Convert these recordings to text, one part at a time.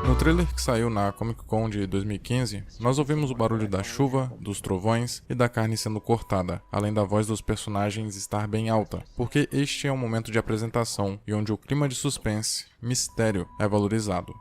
No trailer que saiu na Comic Con de 2015, nós ouvimos o barulho da chuva, dos trovões e da carne sendo cortada, além da voz dos personagens estar bem alta, porque este é um momento de apresentação e onde o clima de suspense, mistério, é valorizado.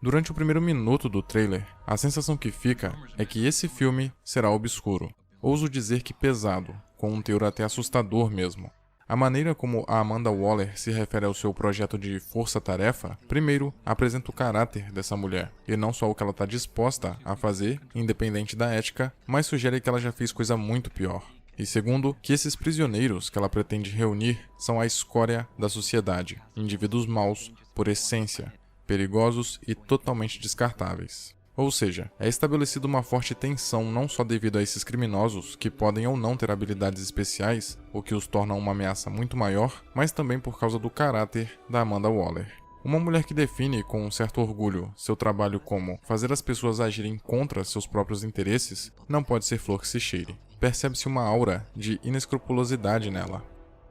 Durante o primeiro minuto do trailer, a sensação que fica é que esse filme será obscuro. Ouso dizer que pesado, com um teor até assustador mesmo. A maneira como a Amanda Waller se refere ao seu projeto de força-tarefa, primeiro, apresenta o caráter dessa mulher, e não só o que ela está disposta a fazer, independente da ética, mas sugere que ela já fez coisa muito pior. E segundo, que esses prisioneiros que ela pretende reunir são a escória da sociedade, indivíduos maus, por essência, perigosos e totalmente descartáveis. Ou seja, é estabelecida uma forte tensão não só devido a esses criminosos, que podem ou não ter habilidades especiais, o que os torna uma ameaça muito maior, mas também por causa do caráter da Amanda Waller. Uma mulher que define com um certo orgulho seu trabalho como fazer as pessoas agirem contra seus próprios interesses, não pode ser flor que se cheire. Percebe-se uma aura de inescrupulosidade nela.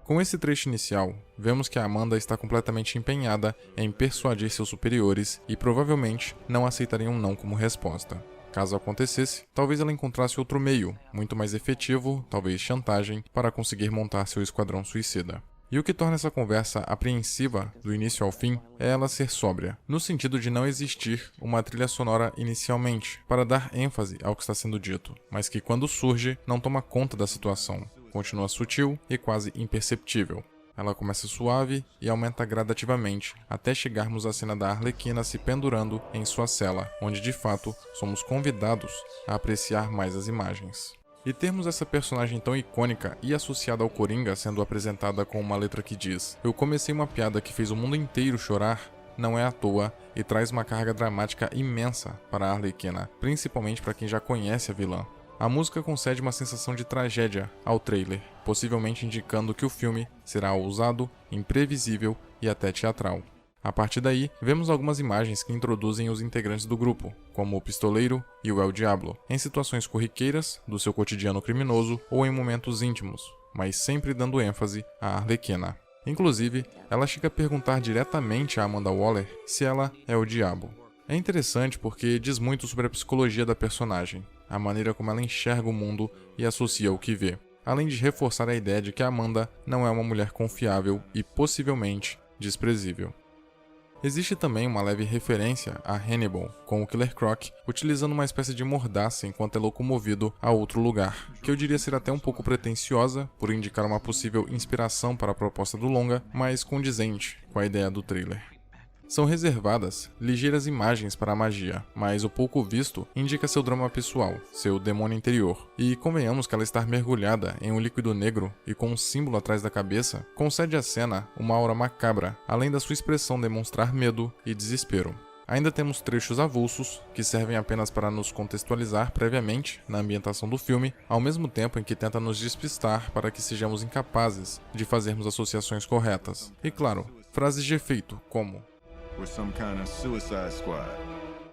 Com esse trecho inicial, vemos que a Amanda está completamente empenhada em persuadir seus superiores e provavelmente não aceitariam um não como resposta. Caso acontecesse, talvez ela encontrasse outro meio, muito mais efetivo, talvez chantagem, para conseguir montar seu esquadrão suicida. E o que torna essa conversa apreensiva do início ao fim é ela ser sóbria, no sentido de não existir uma trilha sonora inicialmente, para dar ênfase ao que está sendo dito, mas que quando surge, não toma conta da situação. Continua sutil e quase imperceptível. Ela começa suave e aumenta gradativamente, até chegarmos à cena da Arlequina se pendurando em sua cela, onde de fato somos convidados a apreciar mais as imagens. E termos essa personagem tão icônica e associada ao Coringa sendo apresentada com uma letra que diz: "Eu comecei uma piada que fez o mundo inteiro chorar", não é à toa e traz uma carga dramática imensa para a Arlequina, principalmente para quem já conhece a vilã. A música concede uma sensação de tragédia ao trailer, possivelmente indicando que o filme será ousado, imprevisível e até teatral. A partir daí, vemos algumas imagens que introduzem os integrantes do grupo, como o Pistoleiro e o El Diablo, em situações corriqueiras do seu cotidiano criminoso ou em momentos íntimos, mas sempre dando ênfase à Arlequina. Inclusive, ela chega a perguntar diretamente a Amanda Waller se ela é o diabo. É interessante porque diz muito sobre a psicologia da personagem, a maneira como ela enxerga o mundo e associa o que vê, além de reforçar a ideia de que Amanda não é uma mulher confiável e possivelmente desprezível. Existe também uma leve referência a Hannibal, com o Killer Croc utilizando uma espécie de mordaça enquanto é locomovido a outro lugar, que eu diria ser até um pouco pretensiosa, por indicar uma possível inspiração para a proposta do longa, mas condizente com a ideia do trailer. São reservadas ligeiras imagens para a magia, mas o pouco visto indica seu drama pessoal, seu demônio interior. E convenhamos que ela estar mergulhada em um líquido negro e com um símbolo atrás da cabeça, concede à cena uma aura macabra, além da sua expressão demonstrar medo e desespero. Ainda temos trechos avulsos, que servem apenas para nos contextualizar previamente na ambientação do filme, ao mesmo tempo em que tenta nos despistar para que sejamos incapazes de fazermos associações corretas. E claro, frases de efeito, como We're some kind of suicide squad.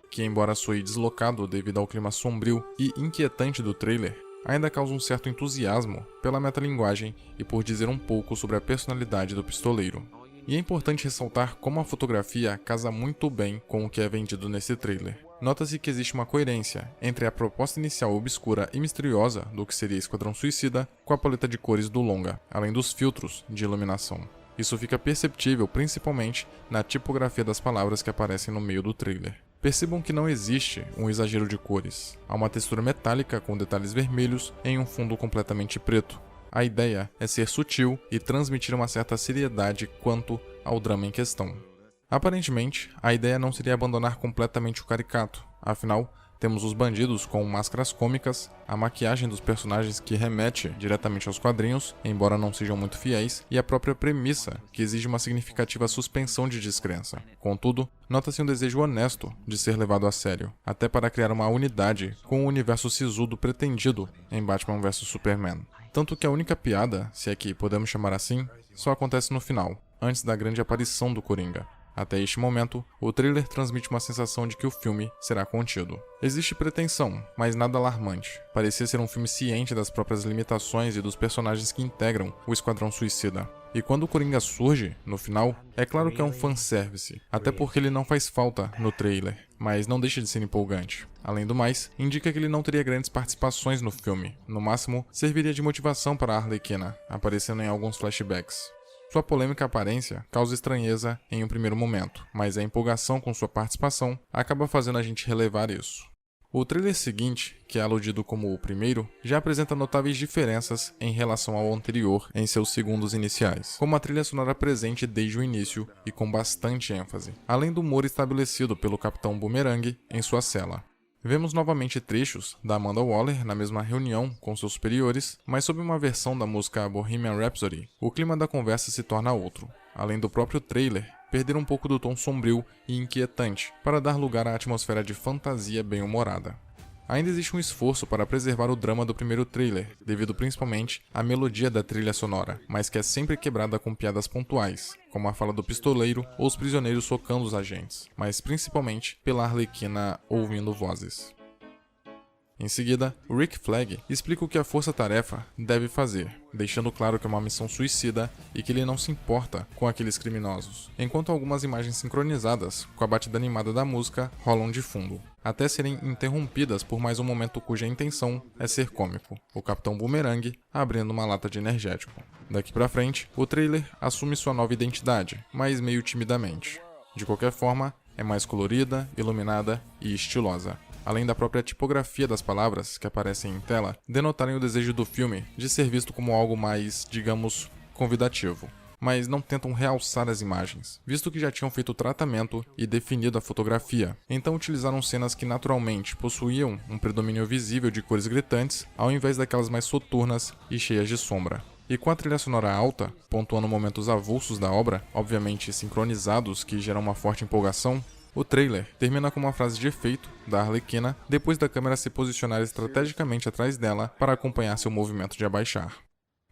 que, embora soe deslocado devido ao clima sombrio e inquietante do trailer, ainda causa um certo entusiasmo pela metalinguagem e por dizer um pouco sobre a personalidade do pistoleiro. E é importante ressaltar como a fotografia casa muito bem com o que é vendido nesse trailer. Nota-se que existe uma coerência entre a proposta inicial obscura e misteriosa do que seria Esquadrão Suicida com a paleta de cores do longa, além dos filtros de iluminação. Isso fica perceptível principalmente na tipografia das palavras que aparecem no meio do trailer. Percebam que não existe um exagero de cores. Há uma textura metálica com detalhes vermelhos em um fundo completamente preto. A ideia é ser sutil e transmitir uma certa seriedade quanto ao drama em questão. Aparentemente, a ideia não seria abandonar completamente o caricato, afinal, temos os bandidos com máscaras cômicas, a maquiagem dos personagens que remete diretamente aos quadrinhos, embora não sejam muito fiéis, e a própria premissa, que exige uma significativa suspensão de descrença. Contudo, nota-se um desejo honesto de ser levado a sério, até para criar uma unidade com o universo sisudo pretendido em Batman vs Superman. Tanto que a única piada, se é que podemos chamar assim, só acontece no final, antes da grande aparição do Coringa. Até este momento, o trailer transmite uma sensação de que o filme será contido. Existe pretensão, mas nada alarmante. Parecia ser um filme ciente das próprias limitações e dos personagens que integram o Esquadrão Suicida. E quando o Coringa surge, no final, é claro que é um fanservice, até porque ele não faz falta no trailer, mas não deixa de ser empolgante. Além do mais, indica que ele não teria grandes participações no filme, no máximo, serviria de motivação para a Arlequina, aparecendo em alguns flashbacks. Sua polêmica aparência causa estranheza em um primeiro momento, mas a empolgação com sua participação acaba fazendo a gente relevar isso. O trailer seguinte, que é aludido como o primeiro, já apresenta notáveis diferenças em relação ao anterior em seus segundos iniciais, como a trilha sonora presente desde o início e com bastante ênfase, além do humor estabelecido pelo Capitão Boomerang em sua cela. Vemos novamente trechos da Amanda Waller na mesma reunião com seus superiores, mas sob uma versão da música Bohemian Rhapsody, o clima da conversa se torna outro. Além do próprio trailer, perder um pouco do tom sombrio e inquietante para dar lugar à atmosfera de fantasia bem-humorada. Ainda existe um esforço para preservar o drama do primeiro trailer, devido principalmente à melodia da trilha sonora, mas que é sempre quebrada com piadas pontuais, como a fala do pistoleiro ou os prisioneiros socando os agentes, mas principalmente pela Arlequina ouvindo vozes. Em seguida, Rick Flag explica o que a Força-Tarefa deve fazer, deixando claro que é uma missão suicida e que ele não se importa com aqueles criminosos, enquanto algumas imagens sincronizadas com a batida animada da música rolam de fundo, até serem interrompidas por mais um momento cuja intenção é ser cômico, o Capitão Boomerang abrindo uma lata de energético. Daqui pra frente, o trailer assume sua nova identidade, mas meio timidamente. De qualquer forma, é mais colorida, iluminada e estilosa, além da própria tipografia das palavras que aparecem em tela denotarem o desejo do filme de ser visto como algo mais, digamos, convidativo. Mas não tentam realçar as imagens, visto que já tinham feito o tratamento e definido a fotografia. Então utilizaram cenas que naturalmente possuíam um predomínio visível de cores gritantes, ao invés daquelas mais soturnas e cheias de sombra. E com a trilha sonora alta, pontuando momentos avulsos da obra, obviamente sincronizados que geram uma forte empolgação, o trailer termina com uma frase de efeito da Arlequina depois da câmera se posicionar estrategicamente atrás dela para acompanhar seu movimento de abaixar.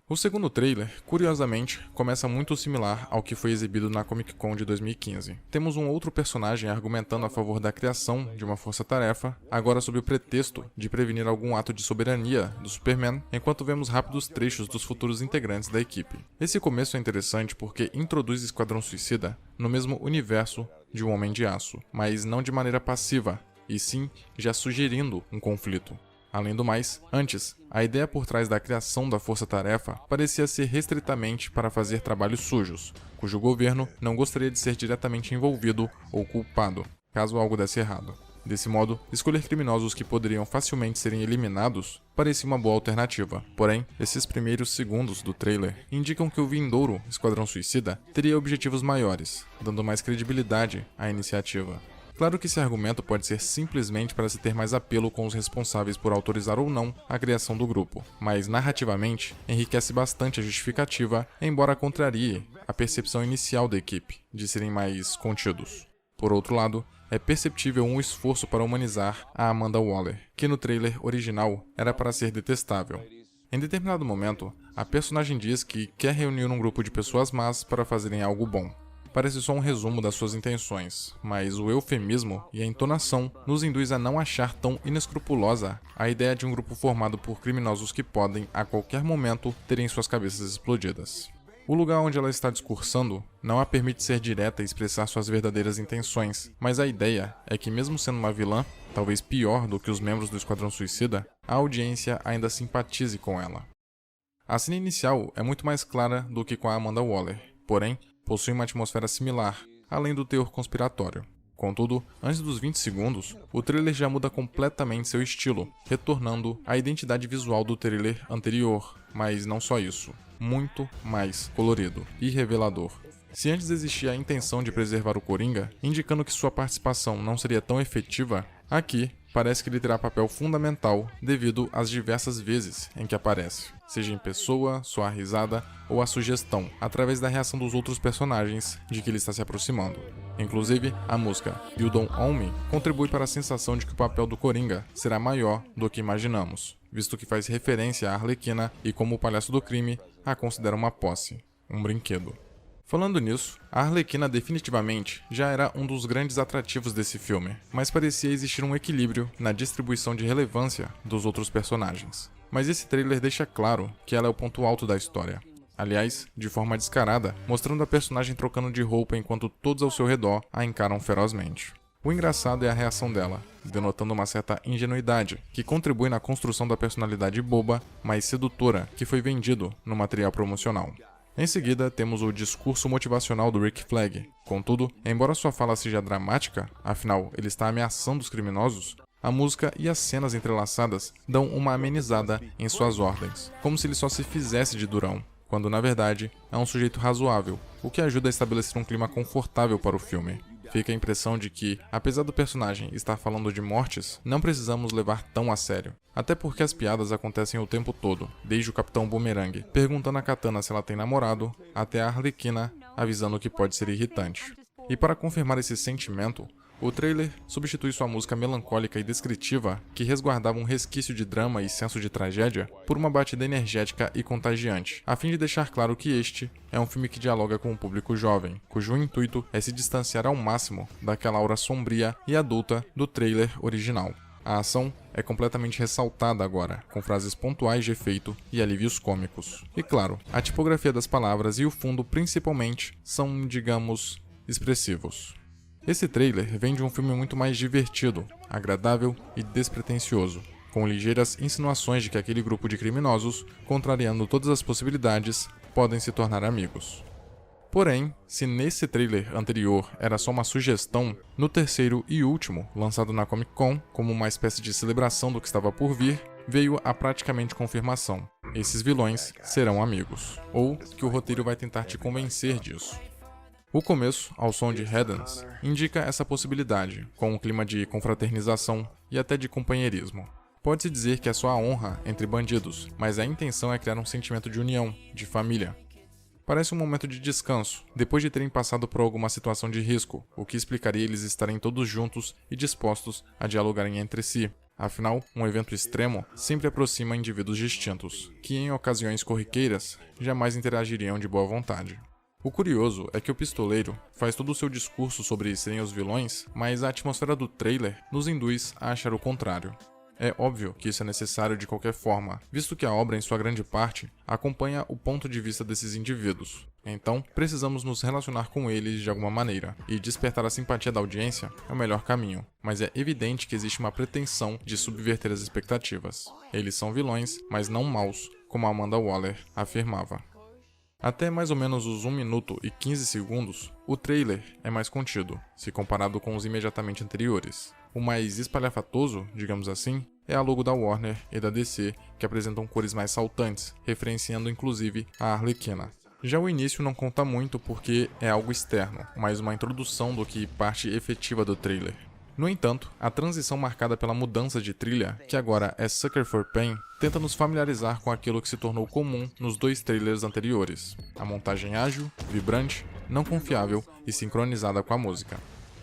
O segundo trailer, curiosamente, começa muito similar ao que foi exibido na Comic Con de 2015. Temos um outro personagem argumentando a favor da criação de uma força-tarefa, agora sob o pretexto de prevenir algum ato de soberania do Superman, enquanto vemos rápidos trechos dos futuros integrantes da equipe. Esse começo é interessante porque introduz Esquadrão Suicida no mesmo universo de um Homem de Aço, mas não de maneira passiva, e sim já sugerindo um conflito. Além do mais, antes, a ideia por trás da criação da Força-Tarefa parecia ser restritamente para fazer trabalhos sujos, cujo governo não gostaria de ser diretamente envolvido ou culpado, caso algo desse errado. Desse modo, escolher criminosos que poderiam facilmente serem eliminados parecia uma boa alternativa. Porém, esses primeiros segundos do trailer indicam que o vindouro Esquadrão Suicida teria objetivos maiores, dando mais credibilidade à iniciativa. Claro que esse argumento pode ser simplesmente para se ter mais apelo com os responsáveis por autorizar ou não a criação do grupo, mas narrativamente enriquece bastante a justificativa, embora contrarie a percepção inicial da equipe, de serem mais contidos. Por outro lado, é perceptível um esforço para humanizar a Amanda Waller, que no trailer original era para ser detestável. Em determinado momento, a personagem diz que quer reunir um grupo de pessoas más para fazerem algo bom. Parece só um resumo das suas intenções, mas o eufemismo e a entonação nos induz a não achar tão inescrupulosa a ideia de um grupo formado por criminosos que podem, a qualquer momento, terem suas cabeças explodidas. O lugar onde ela está discursando não a permite ser direta e expressar suas verdadeiras intenções, mas a ideia é que, mesmo sendo uma vilã, talvez pior do que os membros do Esquadrão Suicida, a audiência ainda simpatize com ela. A cena inicial é muito mais clara do que com a Amanda Waller, porém, possui uma atmosfera similar, além do teor conspiratório. Contudo, antes dos 20 segundos, o trailer já muda completamente seu estilo, retornando à identidade visual do trailer anterior, mas não só isso, muito mais colorido e revelador. Se antes existia a intenção de preservar o Coringa, indicando que sua participação não seria tão efetiva, aqui parece que ele terá papel fundamental devido às diversas vezes em que aparece, seja em pessoa, sua risada ou a sugestão, através da reação dos outros personagens de que ele está se aproximando. Inclusive, a música You Don't Own Me contribui para a sensação de que o papel do Coringa será maior do que imaginamos, visto que faz referência à Arlequina e como o palhaço do crime a considera uma posse, um brinquedo. Falando nisso, a Arlequina definitivamente já era um dos grandes atrativos desse filme, mas parecia existir um equilíbrio na distribuição de relevância dos outros personagens. Mas esse trailer deixa claro que ela é o ponto alto da história. Aliás, de forma descarada, mostrando a personagem trocando de roupa enquanto todos ao seu redor a encaram ferozmente. O engraçado é a reação dela, denotando uma certa ingenuidade, que contribui na construção da personalidade boba, mas sedutora, que foi vendido no material promocional. Em seguida, temos o discurso motivacional do Rick Flag. Contudo, embora sua fala seja dramática, afinal, ele está ameaçando os criminosos, a música e as cenas entrelaçadas dão uma amenizada em suas ordens, como se ele só se fizesse de durão, quando na verdade é um sujeito razoável, o que ajuda a estabelecer um clima confortável para o filme. Fica a impressão de que, apesar do personagem estar falando de mortes, não precisamos levar tão a sério. Até porque as piadas acontecem o tempo todo, desde o Capitão Boomerang perguntando a Katana se ela tem namorado, até a Arlequina avisando que pode ser irritante. E para confirmar esse sentimento, o trailer substitui sua música melancólica e descritiva, que resguardava um resquício de drama e senso de tragédia, por uma batida energética e contagiante, a fim de deixar claro que este é um filme que dialoga com um público jovem, cujo intuito é se distanciar ao máximo daquela aura sombria e adulta do trailer original. A ação é completamente ressaltada agora, com frases pontuais de efeito e alívios cômicos. E claro, a tipografia das palavras e o fundo principalmente são, digamos, expressivos. Esse trailer vem de um filme muito mais divertido, agradável e despretensioso, com ligeiras insinuações de que aquele grupo de criminosos, contrariando todas as possibilidades, podem se tornar amigos. Porém, se nesse trailer anterior era só uma sugestão, no terceiro e último, lançado na Comic Con como uma espécie de celebração do que estava por vir, veio a praticamente confirmação. Esses vilões serão amigos, ou que o roteiro vai tentar te convencer disso. O começo, ao som de Headens, indica essa possibilidade, com um clima de confraternização e até de companheirismo. Pode-se dizer que é só a honra entre bandidos, mas a intenção é criar um sentimento de união, de família. Parece um momento de descanso, depois de terem passado por alguma situação de risco, o que explicaria eles estarem todos juntos e dispostos a dialogarem entre si. Afinal, um evento extremo sempre aproxima indivíduos distintos, que em ocasiões corriqueiras jamais interagiriam de boa vontade. O curioso é que o pistoleiro faz todo o seu discurso sobre serem os vilões, mas a atmosfera do trailer nos induz a achar o contrário. É óbvio que isso é necessário de qualquer forma, visto que a obra, em sua grande parte, acompanha o ponto de vista desses indivíduos. Então, precisamos nos relacionar com eles de alguma maneira, e despertar a simpatia da audiência é o melhor caminho, mas é evidente que existe uma pretensão de subverter as expectativas. Eles são vilões, mas não maus, como Amanda Waller afirmava. Até mais ou menos os 1 minuto e 15 segundos, o trailer é mais contido, se comparado com os imediatamente anteriores. O mais espalhafatoso, digamos assim, é a logo da Warner e da DC, que apresentam cores mais saltantes, referenciando inclusive a Arlequina. Já o início não conta muito porque é algo externo, mas uma introdução do que parte efetiva do trailer. No entanto, a transição marcada pela mudança de trilha, que agora é Sucker for Pain, tenta nos familiarizar com aquilo que se tornou comum nos 2 trailers anteriores. A montagem ágil, vibrante, não confiável e sincronizada com a música.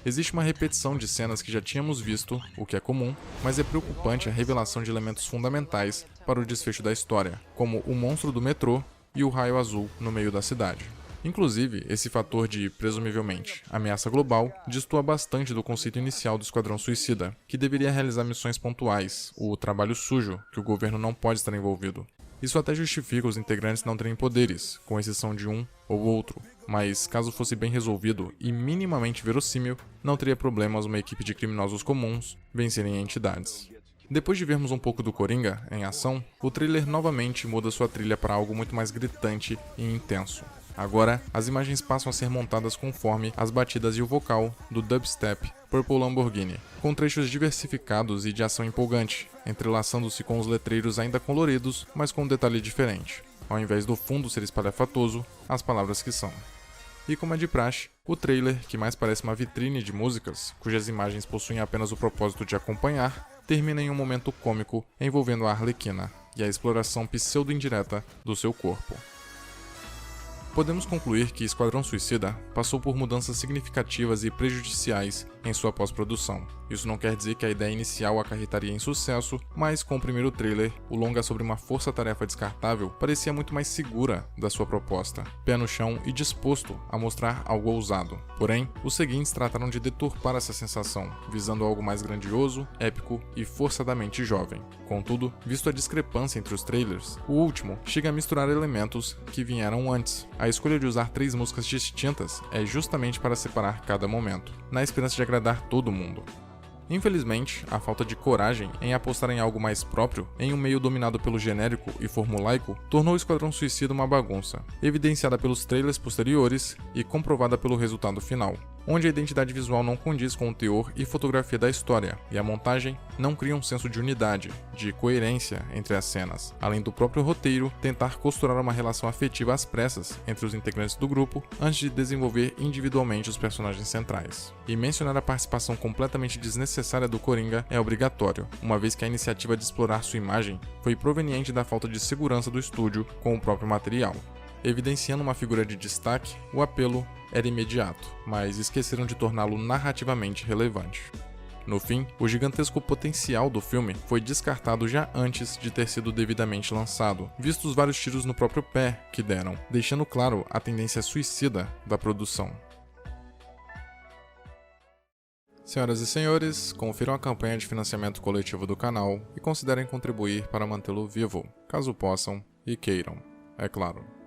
Existe uma repetição de cenas que já tínhamos visto, o que é comum, mas é preocupante a revelação de elementos fundamentais para o desfecho da história, como o monstro do metrô e o raio azul no meio da cidade. Inclusive, esse fator de, presumivelmente, ameaça global destoa bastante do conceito inicial do Esquadrão Suicida, que deveria realizar missões pontuais, o trabalho sujo, que o governo não pode estar envolvido. Isso até justifica os integrantes não terem poderes, com exceção de um ou outro, mas caso fosse bem resolvido e minimamente verossímil, não teria problemas uma equipe de criminosos comuns vencerem entidades. Depois de vermos um pouco do Coringa em ação, o trailer novamente muda sua trilha para algo muito mais gritante e intenso. Agora, as imagens passam a ser montadas conforme as batidas e o vocal do dubstep Purple Lamborghini, com trechos diversificados e de ação empolgante, entrelaçando-se com os letreiros ainda coloridos, mas com um detalhe diferente. Ao invés do fundo ser espalhafatoso, as palavras que são. E como é de praxe, o trailer, que mais parece uma vitrine de músicas, cujas imagens possuem apenas o propósito de acompanhar, termina em um momento cômico envolvendo a Arlequina e a exploração pseudo-indireta do seu corpo. Podemos concluir que Esquadrão Suicida passou por mudanças significativas e prejudiciais em sua pós-produção. Isso não quer dizer que a ideia inicial acarretaria em sucesso, mas com o primeiro trailer, o longa sobre uma força-tarefa descartável parecia muito mais segura da sua proposta, pé no chão e disposto a mostrar algo ousado. Porém, os seguintes trataram de deturpar essa sensação, visando algo mais grandioso, épico e forçadamente jovem. Contudo, visto a discrepância entre os trailers, o último chega a misturar elementos que vieram antes. A escolha de usar 3 músicas distintas é justamente para separar cada momento, na esperança de agradar todo mundo. Infelizmente, a falta de coragem em apostar em algo mais próprio, em um meio dominado pelo genérico e formulaico, tornou o Esquadrão Suicida uma bagunça, evidenciada pelos trailers posteriores e comprovada pelo resultado final, onde a identidade visual não condiz com o teor e fotografia da história, e a montagem não cria um senso de unidade, de coerência entre as cenas, além do próprio roteiro tentar costurar uma relação afetiva às pressas entre os integrantes do grupo antes de desenvolver individualmente os personagens centrais. E mencionar a participação completamente desnecessária do Coringa é obrigatório, uma vez que a iniciativa de explorar sua imagem foi proveniente da falta de segurança do estúdio com o próprio material. Evidenciando uma figura de destaque, o apelo era imediato, mas esqueceram de torná-lo narrativamente relevante. No fim, o gigantesco potencial do filme foi descartado já antes de ter sido devidamente lançado, vistos os vários tiros no próprio pé que deram, deixando claro a tendência suicida da produção. Senhoras e senhores, confiram a campanha de financiamento coletivo do canal e considerem contribuir para mantê-lo vivo, caso possam e queiram, é claro.